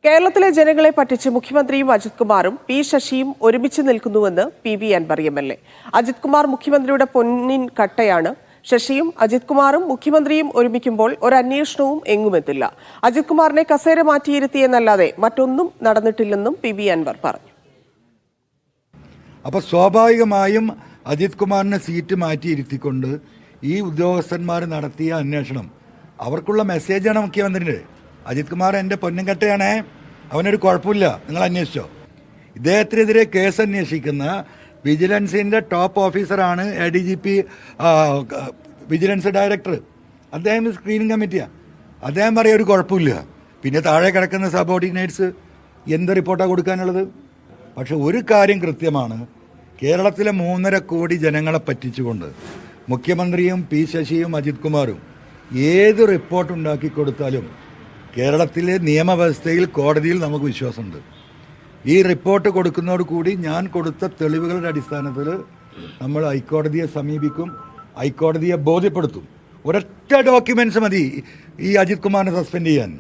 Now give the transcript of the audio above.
കേരളത്തിലെ ജനങ്ങളെ പറ്റിച്ച് മുഖ്യമന്ത്രിയും അജിത് കുമാറും പി ശശിയും ഒരുമിച്ച് നിൽക്കുന്നുവെന്ന് PV അൻവർ MLA. അജിത് കുമാർ മുഖ്യമന്ത്രിയുടെ പൊന്നിൻ കട്ടയാണ്. ശശിയും അജിത് കുമാറും മുഖ്യമന്ത്രിയും ഒരുമിക്കുമ്പോൾ ഒരു അന്വേഷണവും എങ്ങുമെത്തില്ല. അജിത് കുമാറിനെ കസേര മാറ്റിയിരുത്തിയെന്നല്ലാതെ മറ്റൊന്നും നടന്നിട്ടില്ലെന്നും PV അൻവർ പറഞ്ഞു. അപ്പോൾ സ്വാഭാവികമായും അജിത് കുമാറിനെ സീറ്റ് മാറ്റിയിരുത്തിക്കൊണ്ട് ഈ ഉദ്യോഗസ്ഥന്മാർ നടത്തിയ അന്വേഷണം അവർക്കുള്ള മെസ്സേജാണ് മുഖ്യമന്ത്രിയുടെ. അജിത് കുമാർ എൻ്റെ പൊന്നുംകട്ടയാണേ, അവനൊരു കുഴപ്പമില്ല, നിങ്ങൾ അന്വേഷിച്ചോ. ഇദ്ദേഹത്തിനെതിരെ കേസ് അന്വേഷിക്കുന്ന വിജിലൻസിൻ്റെ ടോപ്പ് ഓഫീസറാണ് ADGP വിജിലൻസ് ഡയറക്ടർ. അദ്ദേഹം സ്ക്രീനിങ് കമ്മിറ്റിയാണ്. അദ്ദേഹം പറയാൻ ഒരു കുഴപ്പമില്ല. പിന്നെ താഴെ കിടക്കുന്ന സബോർഡിനേറ്റ്സ് എന്ത് റിപ്പോർട്ടാണ് കൊടുക്കാനുള്ളത്? പക്ഷെ ഒരു കാര്യം കൃത്യമാണ്, കേരളത്തിലെ 3.5 കോടി ജനങ്ങളെ പറ്റിച്ചുകൊണ്ട് മുഖ്യമന്ത്രിയും P ശശിയും അജിത് കുമാറും ഏത് റിപ്പോർട്ട് ഉണ്ടാക്കി കൊടുത്താലും കേരളത്തിലെ നിയമവ്യവസ്ഥയിൽ, കോടതിയിൽ നമുക്ക് വിശ്വാസമുണ്ട്. ഈ റിപ്പോർട്ട് കൊടുക്കുന്നതോടുകൂടി ഞാൻ കൊടുത്ത തെളിവുകളുടെ അടിസ്ഥാനത്തിൽ നമ്മൾ ഹൈക്കോടതിയെ സമീപിക്കും, ഹൈക്കോടതിയെ ബോധ്യപ്പെടുത്തും. ഒരൊറ്റ ഡോക്യുമെന്റ്സ് മതി ഈ അജിത് കുമാറിനെ സസ്പെൻഡ് ചെയ്യാൻ.